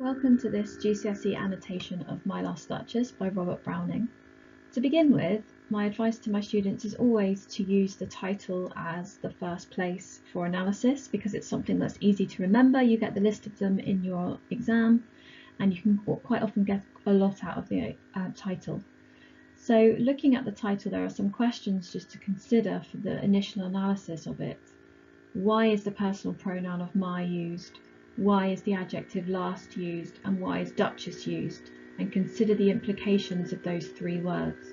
Welcome to this GCSE annotation of My Last Duchess by Robert Browning. To begin with, my advice to my students is always to use the title as the first place for analysis because it's something that's easy to remember. You get the list of them in your exam and you can quite often get a lot out of the title. So looking at the title, there are some questions just to consider for the initial analysis of it. Why is the personal pronoun of my used? Why is the adjective last used? And why is duchess used? And consider the implications of those three words.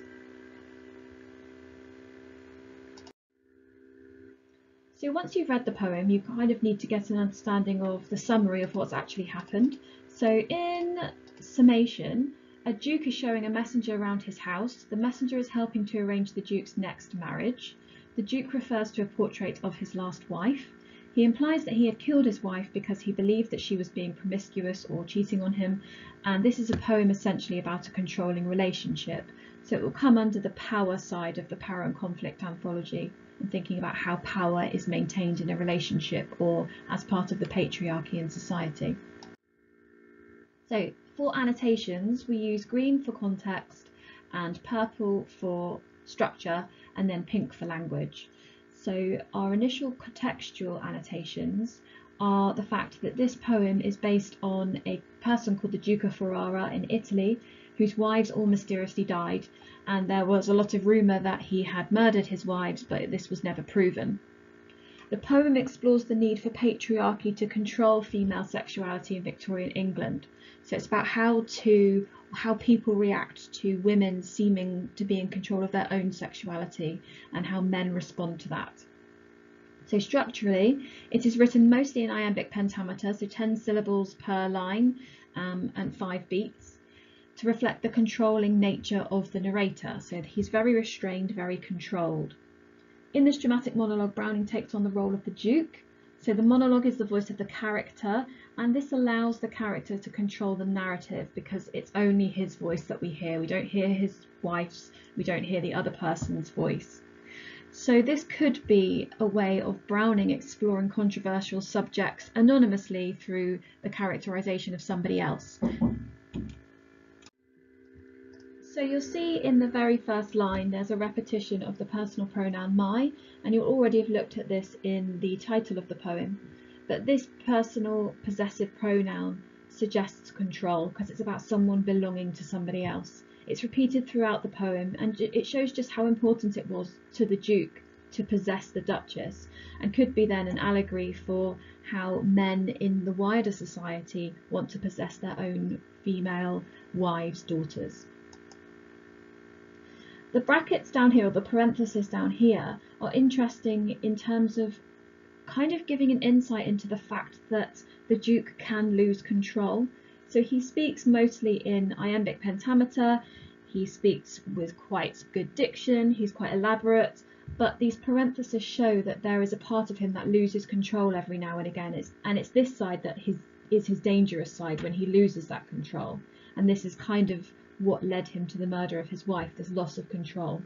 So once you've read the poem, you kind of need to get an understanding of the summary of what's actually happened. So in Summation, a duke is showing a messenger around his house. The messenger is helping to arrange the duke's next marriage. The duke refers to a portrait of his last wife. He implies that he had killed his wife because he believed that she was being promiscuous or cheating on him, and this is a poem essentially about a controlling relationship, so it will come under the power side of the power and conflict anthology and thinking about how power is maintained in a relationship or as part of the patriarchy in society. So for annotations, we use green for context and purple for structure and then pink for language. So our initial contextual annotations are the fact that this poem is based on a person called the Duke of Ferrara in Italy, whose wives all mysteriously died, and there was a lot of rumour that he had murdered his wives, but this was never proven. The poem explores the need for patriarchy to control female sexuality in Victorian England. So it's about how people react to women seeming to be in control of their own sexuality and how men respond to that. So structurally, it is written mostly in iambic pentameter, so 10 syllables per line and 5 beats, to reflect the controlling nature of the narrator. So he's very restrained, very controlled. In this dramatic monologue, Browning takes on the role of the Duke. So the monologue is the voice of the character, and this allows the character to control the narrative because it's only his voice that we hear. We don't hear his wife's, we don't hear the other person's voice. So this could be a way of Browning exploring controversial subjects anonymously through the characterization of somebody else. So you'll see in the very first line there's a repetition of the personal pronoun my, and you'll already have looked at this in the title of the poem, but this personal possessive pronoun suggests control because it's about someone belonging to somebody else. It's repeated throughout the poem and it shows just how important it was to the Duke to possess the Duchess, and could be then an allegory for how men in the wider society want to possess their own female wives, daughters. The brackets down here, or the parentheses down here, are interesting in terms of kind of giving an insight into the fact that the Duke can lose control. So he speaks mostly in iambic pentameter, he speaks with quite good diction, he's quite elaborate, but these parentheses show that there is a part of him that loses control every now and again, and it's this side that is his dangerous side when he loses that control, and this is kind of what led him to the murder of his wife, this loss of control.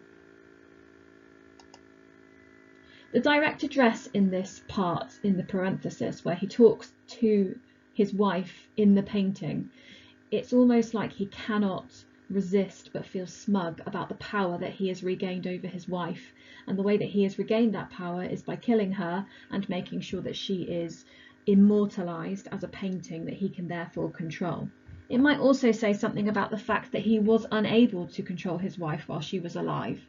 The direct address in this part, in the parenthesis, where he talks to his wife in the painting, it's almost like he cannot resist but feels smug about the power that he has regained over his wife, and the way that he has regained that power is by killing her and making sure that she is immortalized as a painting that he can therefore control. It might also say something about the fact that he was unable to control his wife while she was alive.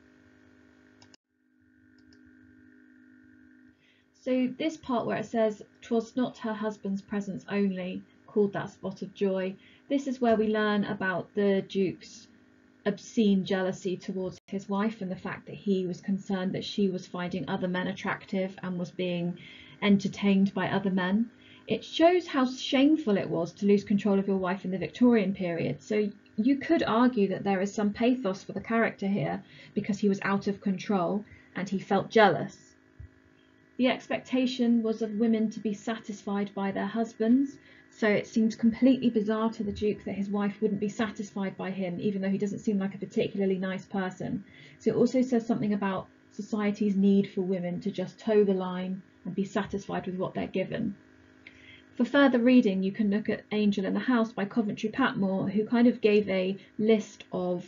So this part where it says, "'Twas not her husband's presence only called that spot of joy," this is where we learn about the Duke's obscene jealousy towards his wife and the fact that he was concerned that she was finding other men attractive and was being entertained by other men. It shows how shameful it was to lose control of your wife in the Victorian period. So you could argue that there is some pathos for the character here because he was out of control and he felt jealous. The expectation was of women to be satisfied by their husbands, so it seems completely bizarre to the Duke that his wife wouldn't be satisfied by him, even though he doesn't seem like a particularly nice person. So it also says something about society's need for women to just toe the line and be satisfied with what they're given. For further reading, you can look at Angel in the House by Coventry Patmore, who kind of gave a list of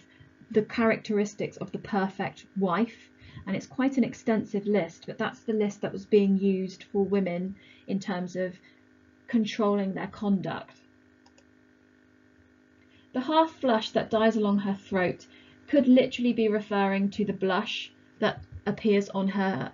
the characteristics of the perfect wife, and it's quite an extensive list, but that's the list that was being used for women in terms of controlling their conduct. The half flush that dies along her throat could literally be referring to the blush that appears on her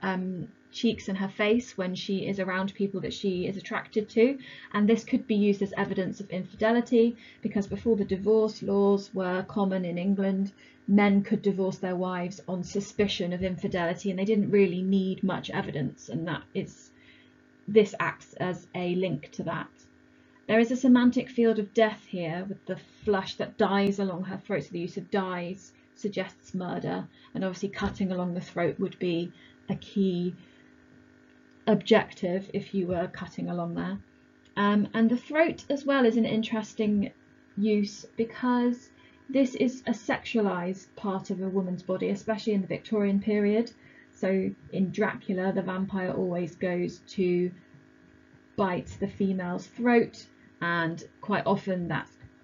cheeks and her face when she is around people that she is attracted to, and this could be used as evidence of infidelity, because before the divorce laws were common in England, men could divorce their wives on suspicion of infidelity, and they didn't really need much evidence, and this acts as a link to that. There is a semantic field of death here with the flush that dies along her throat, so the use of dies suggests murder, and obviously cutting along the throat would be a key objective if you were cutting along there. And the throat as well is an interesting use, because this is a sexualized part of a woman's body, especially in the Victorian period. So in Dracula, the vampire always goes to bite the female's throat, and quite often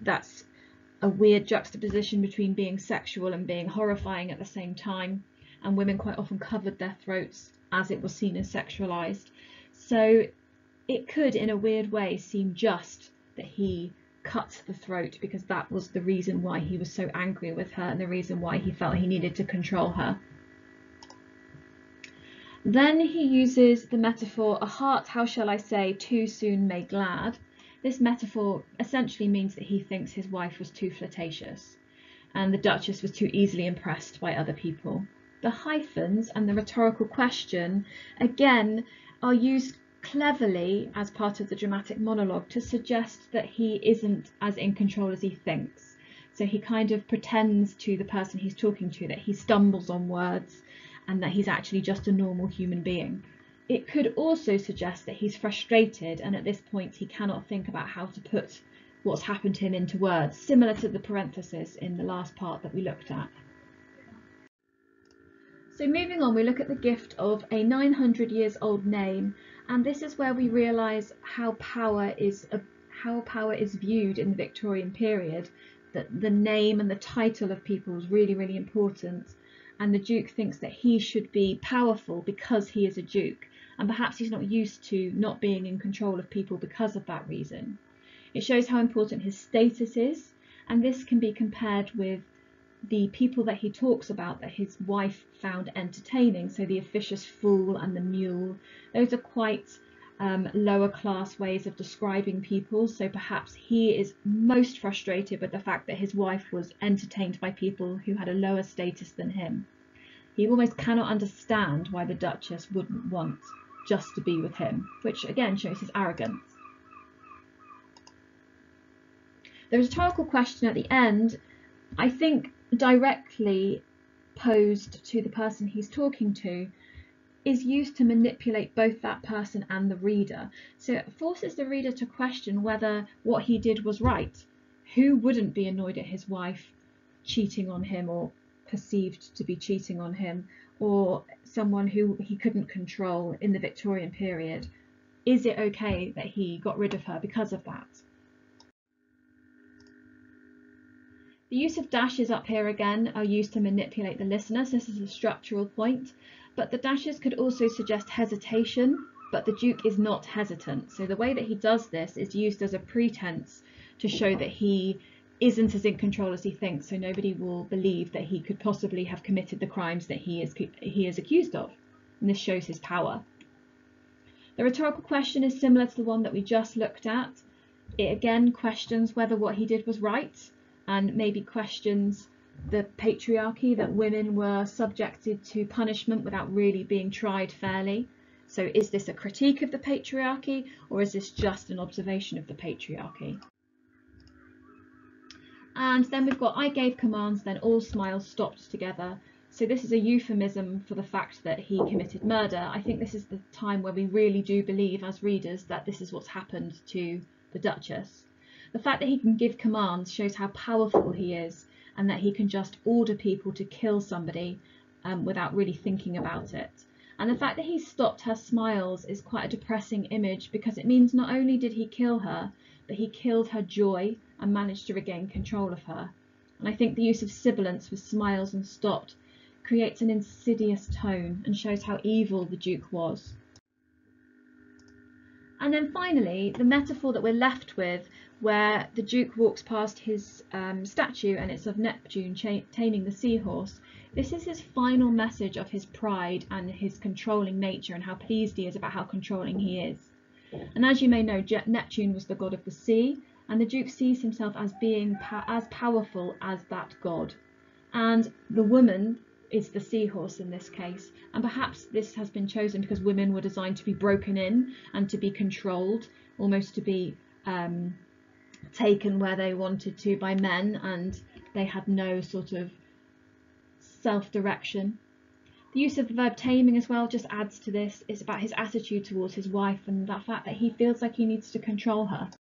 that's a weird juxtaposition between being sexual and being horrifying at the same time, and women quite often covered their throats as it was seen as sexualized. So it could, in a weird way, seem just that he cut the throat because that was the reason why he was so angry with her and the reason why he felt he needed to control her. Then he uses the metaphor, a heart, how shall I say, too soon made glad. This metaphor essentially means that he thinks his wife was too flirtatious and the Duchess was too easily impressed by other people. The hyphens and the rhetorical question, again, are used cleverly as part of the dramatic monologue to suggest that he isn't as in control as he thinks. So he kind of pretends to the person he's talking to that he stumbles on words and that he's actually just a normal human being. It could also suggest that he's frustrated and at this point he cannot think about how to put what's happened to him into words, similar to the parenthesis in the last part that we looked at. So moving on, we look at the gift of a 900 years old name, and this is where we realise how power is viewed in the Victorian period, that the name and the title of people is really, really important, and the Duke thinks that he should be powerful because he is a Duke, and perhaps he's not used to not being in control of people because of that reason. It shows how important his status is, and this can be compared with the people that he talks about that his wife found entertaining, so the officious fool and the mule. Those are quite lower class ways of describing people, so perhaps he is most frustrated with the fact that his wife was entertained by people who had a lower status than him. He almost cannot understand why the Duchess wouldn't want just to be with him, which again shows his arrogance. The rhetorical question at the end, I think, directly posed to the person he's talking to, is used to manipulate both that person and the reader. So it forces the reader to question whether what he did was right. Who wouldn't be annoyed at his wife cheating on him or perceived to be cheating on him, or someone who he couldn't control in the Victorian period? Is it okay that he got rid of her because of that? The use of dashes up here again are used to manipulate the listener, so this is a structural point, but the dashes could also suggest hesitation, but the Duke is not hesitant. So the way that he does this is used as a pretense to show that he isn't as in control as he thinks, so nobody will believe that he could possibly have committed the crimes that he is accused of, and this shows his power. The rhetorical question is similar to the one that we just looked at. It again questions whether what he did was right, and maybe questions the patriarchy, that women were subjected to punishment without really being tried fairly. So is this a critique of the patriarchy, or is this just an observation of the patriarchy? And then we've got I gave commands, then all smiles stopped together. So this is a euphemism for the fact that he committed murder. I think this is the time where we really do believe as readers that this is what's happened to the Duchess. The fact that he can give commands shows how powerful he is, and that he can just order people to kill somebody without really thinking about it. And the fact that he stopped her smiles is quite a depressing image, because it means not only did he kill her, but he killed her joy and managed to regain control of her. And I think the use of sibilance with smiles and stopped creates an insidious tone and shows how evil the Duke was. And then finally, the metaphor that we're left with, where the Duke walks past his statue and it's of Neptune taming the seahorse. This is his final message of his pride and his controlling nature, and how pleased he is about how controlling he is. And as you may know, Neptune was the god of the sea, and the Duke sees himself as being as powerful as that god. And the woman is the seahorse in this case, and perhaps this has been chosen because women were designed to be broken in and to be controlled, almost to be taken where they wanted to by men, and they had no sort of self-direction. The use of the verb taming as well just adds to this. It's about his attitude towards his wife and that fact that he feels like he needs to control her.